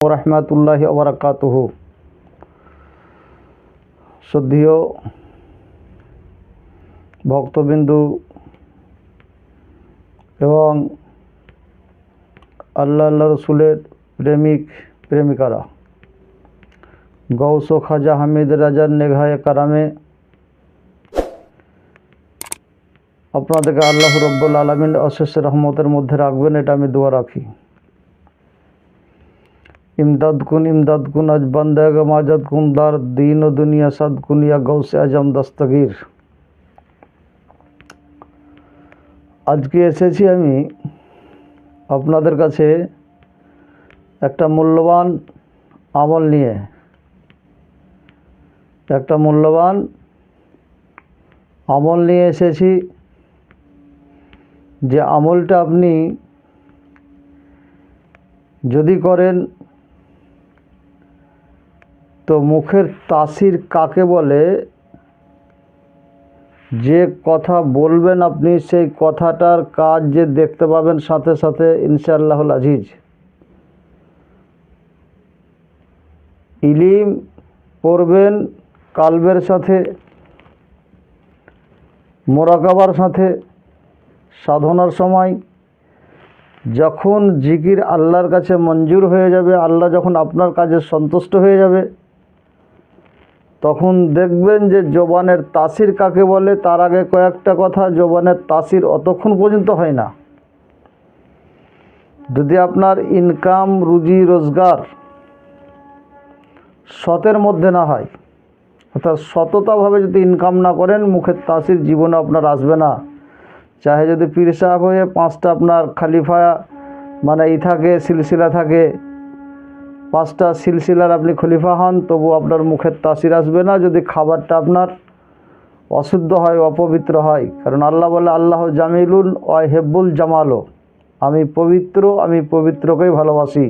রাহমাতুল্লাহি ওয়া বারাকাতুহু। শ্রদ্ধেয় ভক্তবিন্দু এবং আল্লাহ রসুলের প্রেমিক প্রেমিকারা, গৌস ও খাজা হামিদ রাজার নেগাহে কারামে আপনাদেরকে আল্লাহ রব্বুল আলামিন অশেষ রহমতের মধ্যে রাখবেন, এটা আমি দোয়া রাখি। इमदाद कुन अज बंदेग माजद कुन दार दीन व दुनिया सद कुन या गौसे आजम दस्तगीर। আজকে এসেছি আমি আপনাদের কাছে একটা মূল্যবান আমল নিয়ে। এসেছি যে আমলটা আপনি যদি করেন তো মুখের তাসির কাকে বলে, যে কথা বলবেন আপনি সেই কথাটার কাজ যে দেখতে পাবেন সাথে সাথে ইনশাআল্লাহুল আজিজ। ইলিম পড়বেন কালবের সাথে, মোরাকাবার সাথে, সাধনার সময় যখন জিকির আল্লাহর কাছে মঞ্জুর হয়ে যাবে, আল্লাহ যখন আপনার কাজে সন্তুষ্ট হয়ে যাবে, তখন দেখবেন যে জবানের তাসির কাকে বলে। তার আগে কয়েকটা কথা, জবানের তাসির অতক্ষণ পর্যন্ত হয় না যদি আপনার ইনকাম রুজি রোজগার সতের মধ্যে না হয়, অর্থাৎ সততাভাবে যদি ইনকাম না করেন, মুখের তাসির জীবনে আপনার আসবে না। চাহে যদি পীর সাহেব হয়ে 5টা আপনার খালিফা মানে থাকে, সিলসিলা থাকে, 5টা সিলসিলার আপনি খলিফা হন, তবু আপনার মুখের তাসির আসবে না যদি খাবারটা আপনার অশুদ্ধ হয়, অপবিত্র হয়। কারণ আল্লাহ বলে আল্লাহ জামিলুন ওয়া হেব্বুল জামালো, আমি পবিত্র, আমি পবিত্রকেই ভালোবাসি।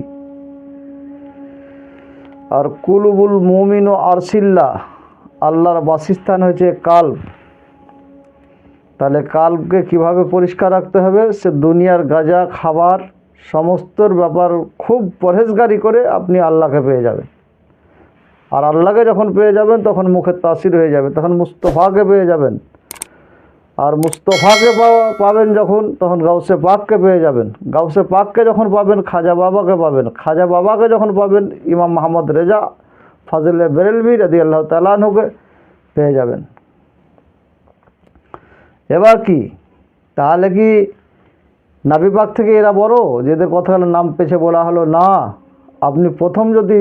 আর কুলুবুল মুমিন ও আরসিল্লাহ, আল্লাহর বাসস্থান হয়েছে কাল্ব। তাহলে কাল্বকে কিভাবে পরিষ্কার রাখতে হবে, সে দুনিয়ার গাঁজা খাবার সমস্তর ব্যাপার খুব পরহেজগারি করে আপনি আল্লাহকে পেয়ে যাবেন। আর আল্লাহকে যখন পেয়ে যাবেন তখন মুখের তাসির হয়ে যাবে, তখন মুস্তফাকে পেয়ে যাবেন। আর মুস্তফাকে পাবেন যখন, তখন গাউসে পাককে পেয়ে যাবেন। গাউসে পাককে যখন পাবেন, খাজা বাবাকে পাবেন। খাজা বাবাকে যখন পাবেন, ইমাম মোহাম্মদ রেজা ফাজিলে বেরেলভি রাদিয়াল্লাহু তাআলা আনহুকে পেয়ে যাবেন। এবার কি তাহলে কি নাবি পাক থেকে এরা বড়, যেদের কথাগুলো নাম পেছে বলা হলো? না, আপনি প্রথম যদি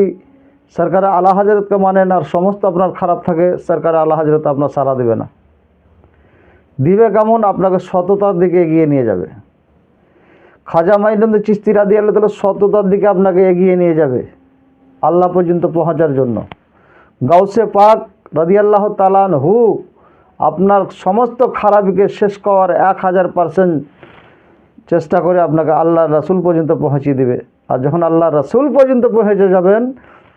সরকার আলা হজরতকে মানেন আর সমস্ত আপনার খারাপ থাকে, সরকার আলা হজরত আপনার সারা দেবে না। দিবে কেমন? আপনাকে সততার দিকে এগিয়ে নিয়ে যাবে। খাজা মাইনুদ্দিন চিশতি রাদিয়াল্লাহু তাআলা সততার দিকে আপনাকে এগিয়ে নিয়ে যাবে আল্লাহ পর্যন্ত পৌঁছার জন্য। গাউসে পাক রাদিয়াল্লাহু তাআলা আনহু আপনার সমস্ত খারাপিকে শেষ করার 1000% চেষ্টা করে আপনাকে আল্লাহ রাসূল পর্যন্ত পৌঁছে দেবে। আর যখন আল্লাহ রাসূল পর্যন্ত পৌঁছে যাবেন,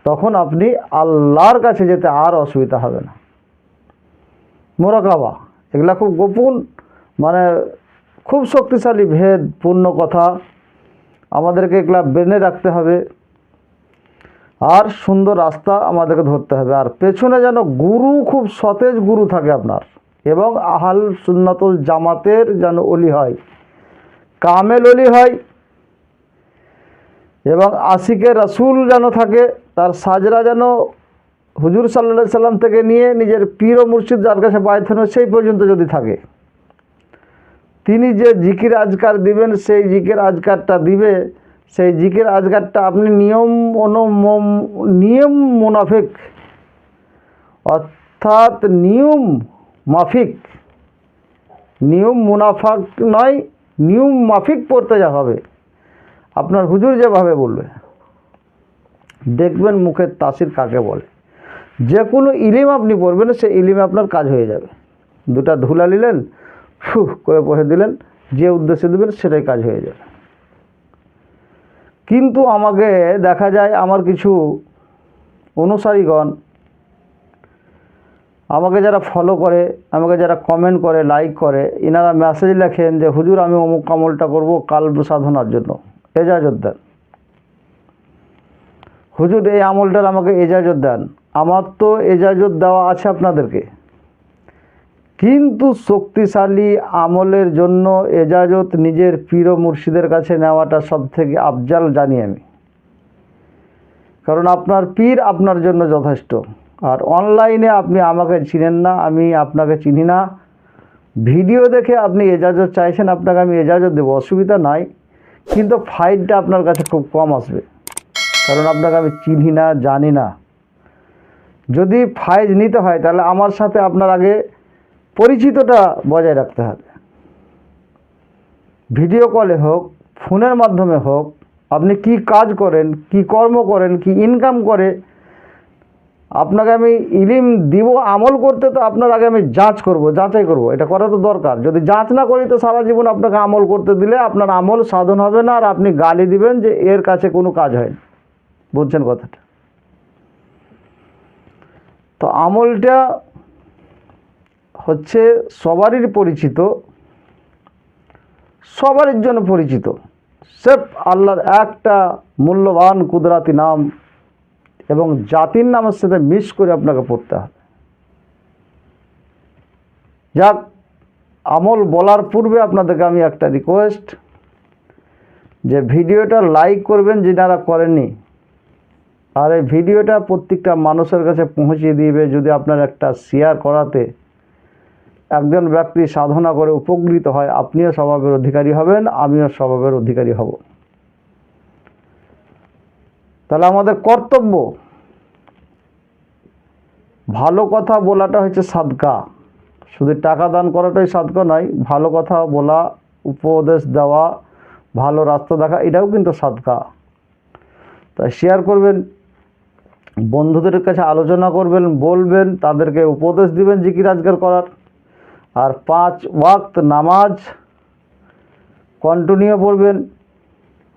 তখন আপনি আল্লাহর কাছে যেতে আর অসুবিধা হবে না। মোরাকাবা এগুলা খুব গোপন, মানে খুব শক্তিশালী ভেদপূর্ণ কথা, আমাদেরকে এগুলা বেনে রাখতে হবে। আর সুন্দর রাস্তা আমাদেরকে ধরতে হবে। আর পেছনে যেন গুরু, খুব সতেজ গুরু থাকে আপনার, এবং আহল সুন্নাতুল জামাতের যেন ওলি হয়, কামেল ওলি হয়, এবং আশিকে রাসূল যেন থাকে। তার সাজরা যেন হুজুর সাল্লাল্লাহু আলাইহি সাল্লাম থেকে নিয়ে নিজের পীর ও মুর্শিদ যার কাছে বায়ত হন সেই পর্যন্ত যদি থাকে, তিনি যে জিকির আজকার দিবেন, সেই জিকির আজকারটা দিবে, সেই জিকির আজকারটা আপনি নিয়ম মুনাফিক, অর্থাৎ নিয়ম মাফিক, নিয়ম মুনাফাক নয়, নিয়ম মাফিক পড়তে যা হবে, আপনার হুজুর যেভাবে বলবে, দেখবেন মুখের তাসির কাকে বলে। যে কোনো ইলিম আপনি পড়বেন, সেই ইলিমে আপনার কাজ হয়ে যাবে। 2টা ধুলা নিলেন, ফুহ করে পড়ে দিলেন, যে উদ্দেশ্যে দেবেন সেটাই কাজ হয়ে যাবে। কিন্তু আমাকে দেখা যায়, আমার কিছু অনুসারীগণ, আমাকে যারা ফলো করে, আমাকে যারা কমেন্ট করে, লাইক করে, ইনারা মেসেজ লেখেন যে হুজুর আমি অমুক আমলটা করব কালব সাধনার জন্য, এজাজত দেন। হুজুর এই আমলটার আমাকে এজাজত দেন। আমার তো এজাজত দেওয়া আছে আপনাদেরকে, কিন্তু শক্তিশালী আমলের জন্য এজাজত নিজের পীর ও মুর্শিদের কাছে নেওয়াটা সবথেকে আফজাল জানি আমি। কারণ আপনার পীর আপনার জন্য যথেষ্ট। আর অনলাইনে আপনি আমাকে চিনেন না, আমি আপনাকে চিনি না, ভিডিও দেখে আপনি এজাজত চাইছেন, আপনাকে আমি এজাজত দেবো, অসুবিধা নাই, কিন্তু ফাইলটা আপনার কাছে খুব কম আসবে, কারণ আপনাকে আমি চিনি না, জানি না। যদি ফাইজ নিতে হয় তাহলে আমার সাথে আপনার আগে পরিচিতটা বজায় রাখতে হবে। ভিডিও কলে হোক, ফোনের মাধ্যমে হোক, আপনি কি কাজ করেন, কি কর্ম করেন, কি ইনকাম করে, আপনাকে আমি ইলিম দিব আমল করতে, তো আপনার আগে আমি যাচাই করব, এটা করা তো দরকার। যদি যাচ না করি তো সারা জীবন আপনাকে আমল করতে দিলে আপনার আমল সাধন হবে না, আর আপনি গালি দিবেন যে এর কাছে কোনো কাজ হয়নি। বুঝছেন কথাটা? তো আমলটা হচ্ছে সবারই পরিচিত, সবারই জন্য পরিচিত, সেফ আল্লাহর একটা মূল্যবান কুদরাতি নাম এবং জাতির নামের সাথে মিস করে আপনাকে পড়তে হবে। যাক, আমল বলার পূর্বে আপনাদেরকে আমি একটা রিকোয়েস্ট, যে ভিডিওটা লাইক করবেন যিনারা করেননি, আর এই ভিডিওটা প্রত্যেকটা মানুষের কাছে পৌঁছে দিবে। যদি আপনার একটা শেয়ার করাতে একজন ব্যক্তি সাধনা করে উপকৃত হয়, আপনিও স্বভাবের অধিকারী হবেন, আমিও স্বভাবের অধিকারী হব। তাহলে আমাদের কর্তব্য, ভালো কথা বলাটা হচ্ছে সাদকা। শুধু টাকা দান করাটাই সাদকা নয়, ভালো কথা বলা, উপদেশ দেওয়া, ভালো রাস্তা দেখা, এটাও কিন্তু সাদকা। তাই শেয়ার করবেন, বন্ধুদের কাছে আলোচনা করবেন, বলবেন, তাদেরকে উপদেশ দিবেন জিকির আজকার করার। আর 5 ওয়াক্ত নামাজ কন্টিনিউ পড়বেন,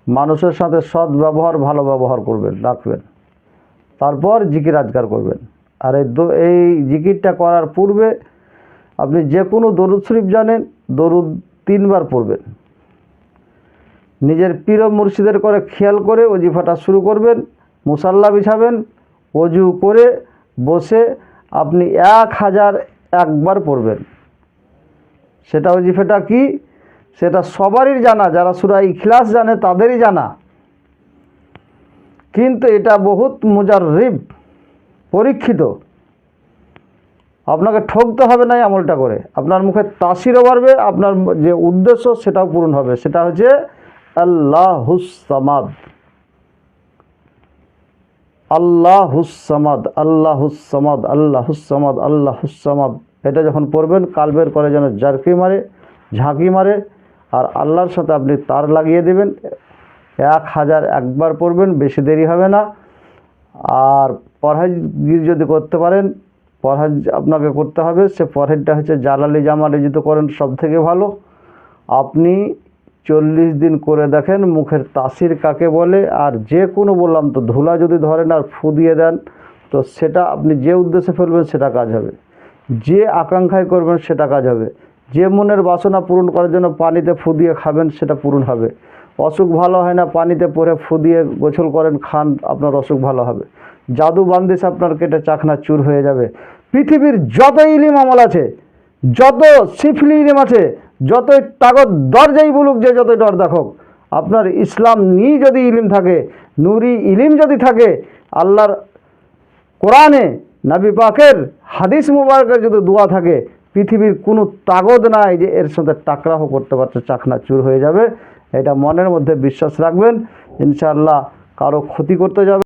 মানুষের সাথে সৎ ব্যবহার, ভালো ব্যবহার করবেন, রাখবেন, তারপর জিকির আজকার করবেন। আর এই জিকিরটা করার পূর্বে আপনি যে কোনো দরুদ শরীফ জানেন, দরুদ 3 বার পড়বেন। নিজের পীর মুর্শিদের করে খেয়াল করে ওজিফাটা শুরু করবেন, মুসাল্লা বিছাবেন, অজু করে বসে আপনি 1001 বার পড়বেন। সেটা ওজিফাটা কি, সেটা সবারই জানা, যারা সূরা ইখলাস জানে তাদেরই জানা, কিন্তু এটা বহুত মুজাররিব, পরীক্ষিত। আপনাকে ঠকতে হবে না এই আমলটা করে, আপনার মুখে তাসিরও বাড়বে, আপনার যে উদ্দেশ্য সেটাও পূরণ হবে। সেটা হচ্ছে আল্লাহুস সামাদ, আল্লাহুস সামাদ, আল্লাহুস সামাদ, আল্লাহুস সামাদ, আল্লাহুস সামাদ। এটা যখন পড়বেন কালবের করে যেন ঝাঁকি মারে, আর আল্লাহর সাথে আপনি তার লাগিয়ে দেবেন। 1001 বার পড়বেন, বেশি দেরি হবে না। আর পরহেজগির যদি করতে পারেন, পরহেজ আপনাকে করতে হবে, সে পরহেজটা হচ্ছে জালালি জামালি যদি করেন সব থেকে ভালো। আপনি 40 দিন করে দেখেন মুখের তাসির কাকে বলে। আর যে কোনো বললাম তো, ধুলা যদি ধরেন আর ফু দিয়ে দেন, তো সেটা আপনি যে উদ্দেশ্যে ফেলবেন সেটা কাজ হবে, যে আকাঙ্ক্ষায় করবেন সেটা কাজ হবে, যে মনের বাসনা পূরণ করার জন্য পানিতে ফু দিয়ে খাবেন সেটা পূরণ হবে। অসুখ ভালো হয় না, পানিতে পরে ফু দিয়ে গোসল করেন, খান, আপনার অসুখ ভালো হবে। জাদু বান্দিশ আপনার কেটে চাকনা চুর হয়ে যাবে। পৃথিবীর যত ইলিম আমল আছে, যত সিফলি ইলিম আছে, যতই তাগত দরজাই বলুক, যে যতই ডর দেখুক, আপনার ইসলাম নিয়ে যদি ইলিম থাকে, নূরি ইলিম যদি থাকে, আল্লাহর কোরআনে নবী পাকের হাদিস মুবারকের যদি দোয়া থাকে, পৃথিবীর কোনো তাগদ নাই যে এর সাথে টাকরাহ করতে পারছে, চাকনা চুর হয়ে যাবে। এটা মনের মধ্যে বিশ্বাস রাখবেন, ইনশাআল্লাহ কারো ক্ষতি করতে যাবে।